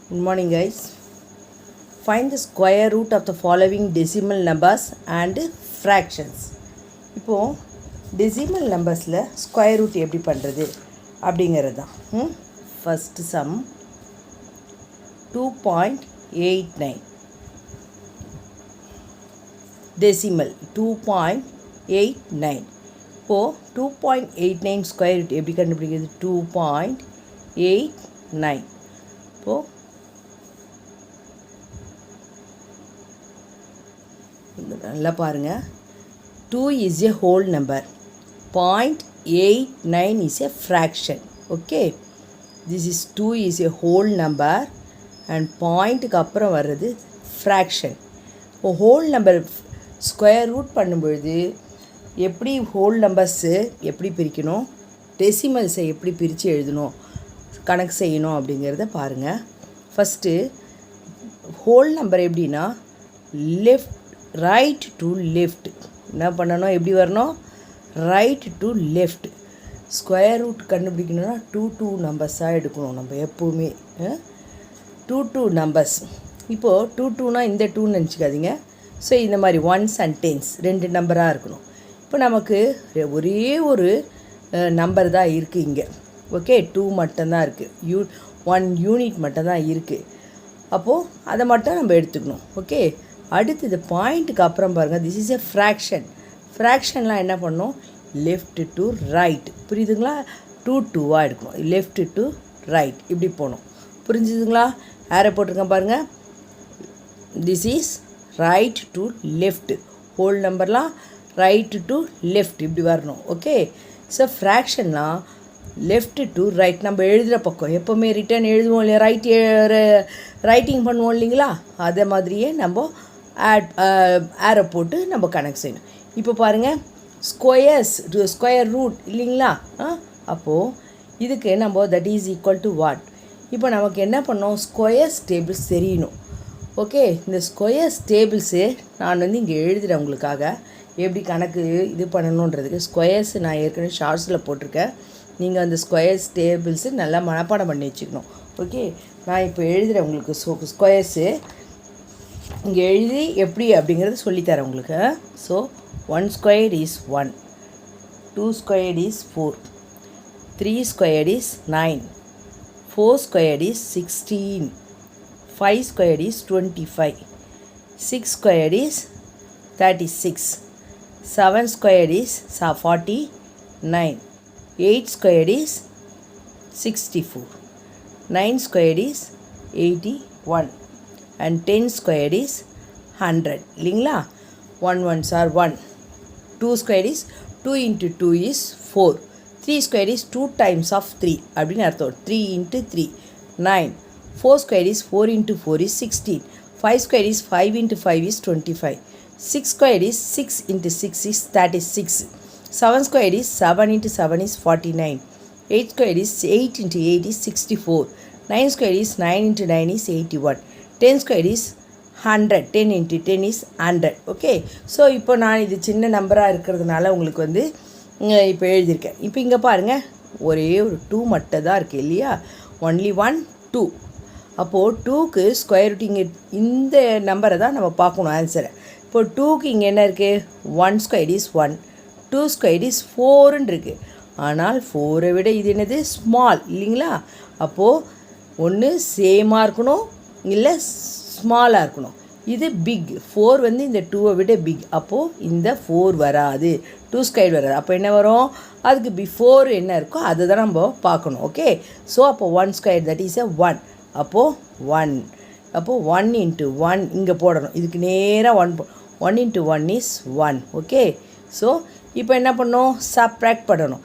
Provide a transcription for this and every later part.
Good morning guys. Find the square root of the following decimal numbers and fractions. இப்போ decimal numbersல square root எப்படி பண்றது அப்படிங்கிறது தான். First sum 2.89 decimal 2.89. இப்போ 2.89 square root எப்படி கண்டுபிடிக்கிறது 2.89. இப்போ நல்லா பாருங்க 2 is a whole number, 0.89 is a fraction. Okay, this is 2 is a whole number and பாயிண்ட்டுக்கு அப்புறம் வர்றது fraction. இப்போ ஹோல் நம்பர் ஸ்கொயர் ரூட் பண்ணும்பொழுது எப்படி ஹோல் நம்பர்ஸு எப்படி பிரிக்கணும், டெசிமல்ஸை எப்படி பிரித்து எழுதணும், கணக்கு செய்யணும் அப்படிங்கிறத பாருங்கள். ஃபஸ்ட்டு ஹோல் நம்பர் எப்படின்னா லெஃப்ட் ரைட் டு லெஃப்ட் என்ன பண்ணணும், எப்படி வரணும், right to left. Square root கண்டுபிடிக்கணும்னா 2 நம்பர்ஸாக எடுக்கணும் நம்ம எப்போவுமே. 2 நம்பர்ஸ். இப்போது 2னா இந்த 2ன்னு நினச்சிக்காதீங்க. ஸோ இந்த மாதிரி ஒன்ஸ் அண்ட் டென்ஸ் 2 நம்பராக இருக்கணும். இப்போ நமக்கு ஒரே ஒரு நம்பர் தான் இருக்குது இங்கே. ஓகே, 2 மட்டும்தான் இருக்குது, 1 யூனிட் மட்டும்தான் இருக்குது. அப்போது அதை மட்டும் நம்ம எடுத்துக்கணும். ஓகே, அடுத்தது பாயிண்ட்டுக்கு அப்புறம் பாருங்கள், திஸ் இஸ் எ ஃப்ராக்ஷன். ஃப்ராக்ஷன்லாம் என்ன பண்ணணும், லெஃப்ட் டு ரைட். புரியுதுங்களா, 2 எடுக்கணும், லெஃப்ட் டு ரைட் இப்படி போகணும். புரிஞ்சுதுங்களா, ஆரோ போட்டிருக்கேன் பாருங்கள், this is right to left. Whole நம்பர்லாம் ரைட் டு லெஃப்ட் இப்படி வரணும். ஓகே, ஸோ ஃப்ராக்ஷன்லாம் லெஃப்ட் டு ரைட். நம்ம எழுதுகிற பக்கம் எப்போவுமே ரிட்டர்ன் எழுதுவோம் இல்லையா, ரைட்டிங் பண்ணுவோம் இல்லைங்களா, அதே மாதிரியே நம்ம ஆரோ போட்டு நம்ம கனெக்ட் செய்யணும். இப்போ பாருங்கள், ஸ்கொயர் ரூட் இல்லைங்களா, அப்போது இதுக்கு நம்ம that is equal to what. இப்போ நமக்கு என்ன பண்ணோம், ஸ்கொயர்ஸ் டேபிள்ஸ் தெரியணும். ஓகே, இந்த ஸ்கொயர்ஸ் டேபிள்ஸு நான் இங்கே எழுதுகிறேன் உங்களுக்காக எப்படி கணக்கு இது பண்ணணுன்றதுக்கு. ஸ்கொயர்ஸ் நான் ஏற்கனவே ஷார்ட்ஸில் போட்டிருக்கேன், நீங்கள் அந்த ஸ்கொயர்ஸ் டேபிள்ஸு நல்லா மனப்பாடம் பண்ணி வச்சுக்கணும். ஓகே, நான் இப்போ எழுதுகிறேன் உங்களுக்கு ஸ்கொயர்ஸு இங்கே எழுதி எப்படி அப்படிங்கிறது சொல்லித்தரேன் உங்களுக்கு. So 1 squared is 1, 2 squared is 4, 3 squared is 9, 4 squared is 16, 5 squared is 25, 6 squared is 36, 7 squared is 49, 8 squared is 64, 9 squared is 81 and 10 squared is 100 இல்லைங்களா. 1 ones are 1. 2 squared is 2 into 2 is 4. 3 squared is 2 times of 3 அப்படின்னு அர்த்தம். 3 into 3 9. 4 squared is 4 into 4 is 16. 5 squared is 5 into 5 is 25. 6 squared is 6 into 6 is 36. 7 squared is 7 into 7 is 49. 8 squared is 8 into 8 is 64. 9 squared is 9 into 9 is 81. 10 squared is 100. 10 into 10 is 100. Okay, so இப்போ நான் இது சின்ன நம்பராக இருக்கிறதுனால உங்களுக்கு இப்போ எழுதியிருக்கேன். இப்போ இங்கே பாருங்கள், ஒரே ஒரு 2 மட்டும் தான் இருக்குது இல்லையா, ஒன்லி 1 2. அப்போது 2க்கு ஸ்கொயர் ரூட் இங்கே இந்த நம்பரை தான் நம்ம பார்க்கணும் ஆன்சரை. இப்போ 2க்கு இங்கே என்ன இருக்குது, 1 squared is 1, 2 squared is 4ன்னு இருக்குது. ஆனால் 4ஐ விட இது என்னது, ஸ்மால் இல்லைங்களா. அப்போது ஒன்று சேமாக இருக்கணும், இல்லை ஸ்மாலாக இருக்கணும். இது பிக். 4 இந்த 2ஐ விட பிக். அப்போது இந்த 4 வராது, 2 squared வராது. அப்போ என்ன வரும், அதுக்கு பிஃபோர் என்ன இருக்கோ அதை தான் நம்ம பார்க்கணும். ஓகே, ஸோ அப்போ 1 squared தட் இஸ் எ 1. அப்போது 1. அப்போது 1 into 1 இங்கே போடணும், இதுக்கு நேராக 1 into 1 is 1. ஓகே, ஸோ இப்போ என்ன பண்ணணும், சப்ராக்ட் பண்ணணும்.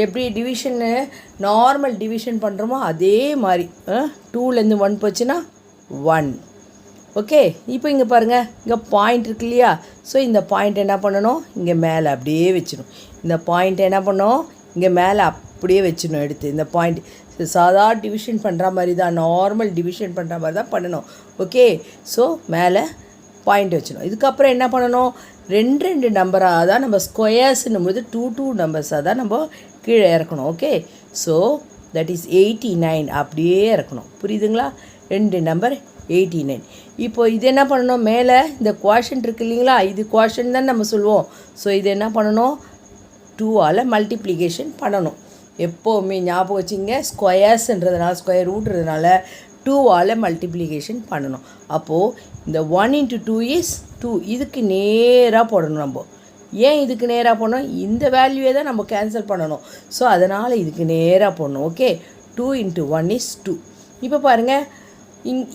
எப்படி டிவிஷன்னு நார்மல் டிவிஷன் பண்ணுறோமோ அதே மாதிரி 2லேருந்து 1 போச்சுன்னா 1. ஓகே, இப்போ இங்கே பாருங்கள், இங்கே பாயிண்ட் இருக்கு இல்லையா, ஸோ இந்த பாயிண்ட் என்ன பண்ணணும், இங்கே மேலே அப்படியே வச்சிடணும். இந்த பாயிண்ட் என்ன பண்ணணும், இங்கே மேலே அப்படியே வச்சிடணும் எடுத்து. இந்த பாயிண்ட் சாதா டிவிஷன் பண்ணுற மாதிரி தான், நார்மல் டிவிஷன் பண்ணுற மாதிரி தான் பண்ணணும். ஓகே, ஸோ மேலே பாயிண்ட் வச்சிடணும். இதுக்கப்புறம் என்ன பண்ணணும், 2 நம்பராக தான் நம்ம ஸ்கொயர்ஸ்ன்னும் போது 2 நம்பர்ஸாக தான் நம்ம கீழே இறக்கணும். ஓகே, ஸோ தட் இஸ் 89 அப்படியே இருக்கணும். புரியுதுங்களா? 2 நம்பர் 89. இப்போ இது என்ன பண்ணணும், மேலே இந்த குவாஷன்ட் இருக்குது இல்லைங்களா, இது குவாஷன்ட் தான் நம்ம சொல்லுவோம். ஸோ இது என்ன பண்ணணும், 2ஆல் மல்டிப்ளிகேஷன் பண்ணணும். எப்போவுமே ஞாபகம் வச்சுங்க, ஸ்கொயர்ஸ்ன்றதுனால ஸ்கொயர் ரூட்றதுனால 2ஆல் மல்டிப்ளிகேஷன் பண்ணணும். அப்போது இந்த 1 × 2 இஸ் 2. இதுக்கு நேராக போடணும் நம்ம. ஏன் இதுக்கு நேராக போடணும், இந்த வேல்யூவே தான் நம்ம கேன்சல் பண்ணணும். ஸோ அதனால் இதுக்கு நேராக போடணும். Okay, 2 × 1 is 2. இப்போ பாருங்கள்,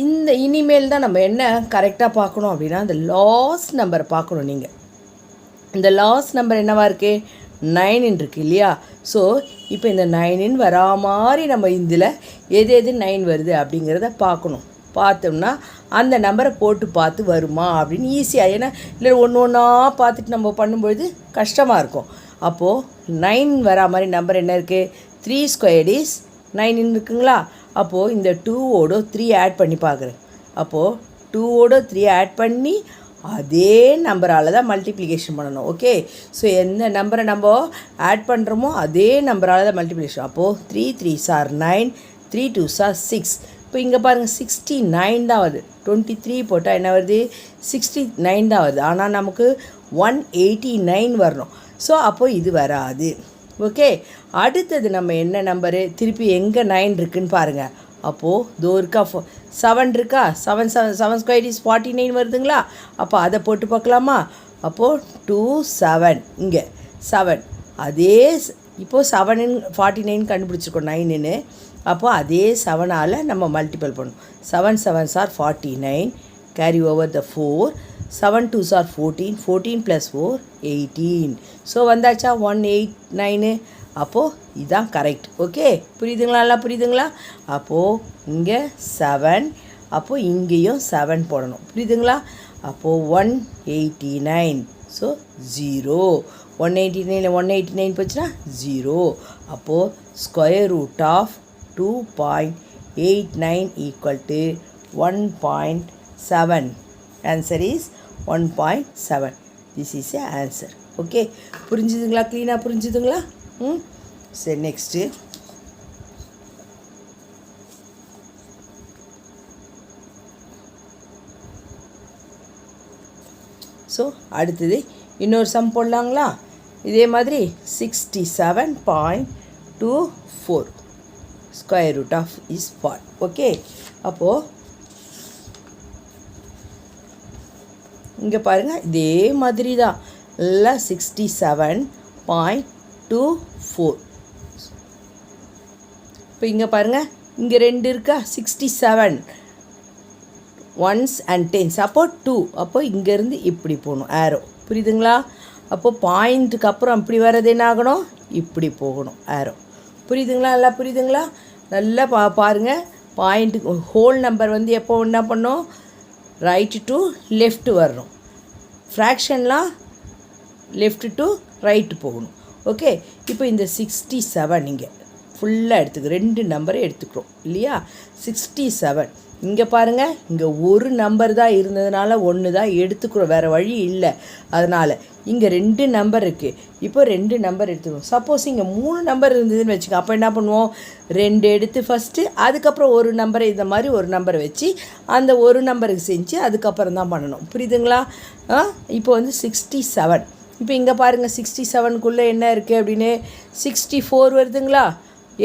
இந்த இனிமேல் தான் நம்ம என்ன கரெக்டாக பார்க்கணும் அப்படின்னா, இந்த லாஸ்ட் நம்பரை பார்க்கணும். நீங்கள் இந்த லாஸ்ட் நம்பர் என்னவாக இருக்குது, 9 இருக்குது இல்லையா? ஸோ இப்போ இந்த 9 வரா மாதிரி நம்ம இதில் எது 9 வருது அப்படிங்கிறத பார்க்கணும். பார்த்தோம்னா அந்த நம்பரை போட்டு பார்த்து வருமா அப்படின்னு ஈஸியாக, ஏன்னா இல்லை ஒன்று ஒன்றா பார்த்துட்டு நம்ம பண்ணும்பொழுது கஷ்டமாக இருக்கும். அப்போது 9 வரா மாதிரி நம்பர் என்ன இருக்குது, 3² இஸ் 9 இருக்குங்களா? அப்போது இந்த 2ஓட 3 ஆட் பண்ணி பார்க்குறேன். அப்போது 2ஓட 3 ஆட் பண்ணி அதே நம்பரால் தான் மல்டிப்ளிகேஷன் பண்ணணும். ஓகே, ஸோ எந்த நம்பரை நம்ம ஆட் பண்ணுறோமோ அதே நம்பரால் தான் மல்டிப்ளிகேஷன். அப்போது 3 3s are 9, 3 2s are 6. இப்போ இங்கே பாருங்கள் 69 தான் வருது. 23 போட்டால் என்ன வருது, 69 தான் வருது. ஆனால் நமக்கு 189 வரணும். ஸோ அப்போது இது வராது. ஓகே, அடுத்தது நம்ம என்ன நம்பரு, திருப்பி எங்கே 9 இருக்குதுன்னு பாருங்கள். அப்போது தோ இருக்கா, 7 இருக்கா, 7² இஸ் 49 வருதுங்களா? அப்போ அதை போட்டு பார்க்கலாமா? அப்போது 2 7 இங்கே 7 அதே இப்போது 7 49 கண்டுபிடிச்சிருக்கோம் 9ன்னு. அப்போது அதே 7ஆல் நம்ம மல்டிபிள் பண்ணணும். 7 7s are 49, carry over the 4, 7 2s are 14, 14 + 4 18. So வந்தாச்சா 189. அப்போது இதுதான் கரெக்ட். ஓகே, புரியுதுங்களா? நல்லா புரியுதுங்களா? அப்போது இங்கே 7, அப்போது இங்கேயும் 7 போடணும். புரியுதுங்களா? அப்போது 189. ஸோ 0. 189 189 போச்சுன்னா 0. அப்போது square root of 2.89 = 1.7. Answer is 1.7. This is a answer. Okay, புரிஞ்சுதுங்களா? க்ளீனாக புரிஞ்சுதுங்களா? சரி, நெக்ஸ்ட்டு ஸோ அடுத்தது இன்னொரு சம் போடலாங்களா? இதே மாதிரி 67.24 square root of is 4. Okay, அப்போது இங்கே பாருங்கள், இதே மாதிரி தான் எல்லாம் 67.24. இப்போ இங்கே பாருங்கள், இங்கே 2 இருக்கா, 67 1s and 10s. அப்போது 2. அப்போது இங்கேருந்து இப்படி போகணும் ஆரோ. புரியுதுங்களா? அப்போது பாயிண்ட்டுக்கு அப்புறம் இப்படி வர்றது என்ன ஆகணும், இப்படி போகணும் ஆரோ. புரியுதுங்களா? நல்லா புரியுதுங்களா? நல்லா பாருங்கள், பாயிண்ட்டுக்கு ஹோல் நம்பர் வந்து எப்போ என்ன பண்ணோம், ரைட்டு டு லெஃப்ட் வரணும். ஃப்ராக்ஷன்லாம் லெஃப்ட் டு ரைட்டு போகணும். ஓகே, இப்போ இந்த 67 இங்கே ஃபுல்லாக எடுத்துக்க, 2 நம்பரை எடுத்துக்கிறோம் இல்லையா? 67 இங்கே பாருங்கள், இங்கே ஒரு நம்பர் தான் இருந்ததுனால 1 தான் எடுத்துக்கிறோம், வேறு வழி இல்லை. அதனால் இங்கே 2 நம்பர் இருக்குது. இப்போ 2 நம்பர் எடுத்துக்கிறோம். சப்போஸ் இங்கே 3 நம்பர் இருந்ததுன்னு வச்சுக்க, அப்போ என்ன பண்ணுவோம், 2 எடுத்து ஃபஸ்ட்டு, அதுக்கப்புறம் ஒரு நம்பரை இந்த மாதிரி ஒரு நம்பரை வச்சு அந்த ஒரு நம்பருக்கு செஞ்சு அதுக்கப்புறம் தான் பண்ணணும். புரியுதுங்களா? இப்போ வந்து 67. இப்போ இங்கே பாருங்கள், 67க்குள்ளே என்ன இருக்குது அப்படின்னு 64 வருதுங்களா?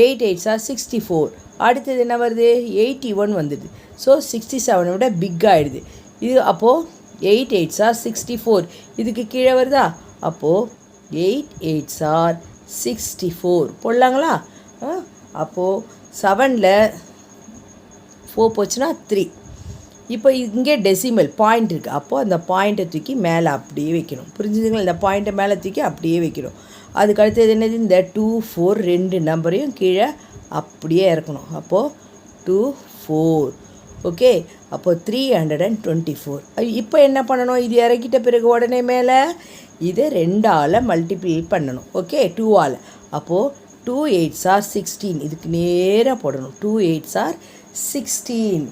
8 8s are 64. அடுத்தது என்ன வருது, 81 வந்துடுது. ஸோ 67 விட பிக் ஆகிடுது இது. அப்போது 8 8s are 64. இதுக்கு கீழே வருதா? அப்போது 8 8s are 64 போடலாங்களா? அப்போது 7ல் 4 போச்சுன்னா 3. இப்போ இங்கே டெசிமல் பாயிண்ட் இருக்குது. அப்போது அந்த பாயிண்ட்டை தூக்கி மேலே அப்படியே வைக்கணும். புரிஞ்சுதுங்களா? இந்த பாயிண்ட்டை மேலே தூக்கி அப்படியே வைக்கணும். அதுக்கு அடுத்தது என்னது, இந்த 2 4 2 நம்பரையும் கீழே அப்படியே இறக்கணும். அப்போது 2 4. ஓகே, அப்போது 324. இப்போ என்ன பண்ணணும், இது இறக்கிட்ட பிறகு உடனே மேலே இதை 2ஆல் மல்டிப்ளை பண்ணணும். ஓகே, 2ஆல். அப்போது 2 8s are 16. இதுக்கு நேராக போடணும். 2 8s are 16.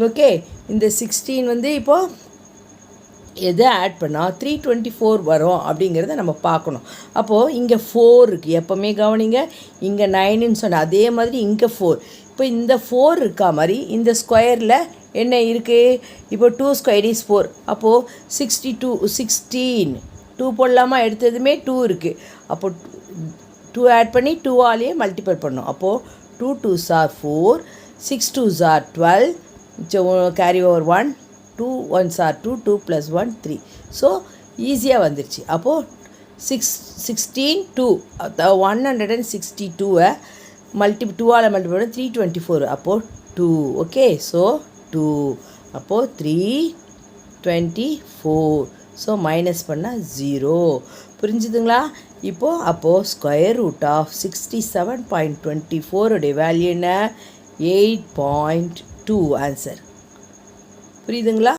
ஓகே, இந்த 16 வந்து இப்போது எதை ஆட் பண்ணால் 324 வரும் அப்படிங்கிறத நம்ம பார்க்கணும். அப்போது இங்கே 4 இருக்குது, எப்போவுமே கவனிங்க. இங்கே 9ன்னு சொன்ன அதே மாதிரி இங்கே 4. இப்போ இந்த 4 இருக்கா மாதிரி இந்த ஸ்கொயரில் என்ன இருக்குது? இப்போ 2 ஸ்கொயர் இஸ் 4. அப்போது 16 2 போடலாமா? எடுத்ததுமே 2 இருக்குது. அப்போது 2 ஆட் பண்ணி 2ஆலேயே மல்டிபிள் பண்ணணும். அப்போது 2 2s are 4, 6 2s are 12, carry over 1, 2 1s are 2, 2 + 1 3. So ஈஸியாக வந்துருச்சு. அப்போது 16 2 162 2ஆல் மல்டிபிள் பண்ண 324. அப்போது 2. Okay, so 2. அப்போது 324. ஸோ மைனஸ் பண்ணால் 0. புரிஞ்சுதுங்களா? அப்போது ஸ்கொயர் ரூட் ஆஃப் 67.24 உடைய வேல்யூ என்ன? 8.2 ஆன்சர். புரியுதுங்களா?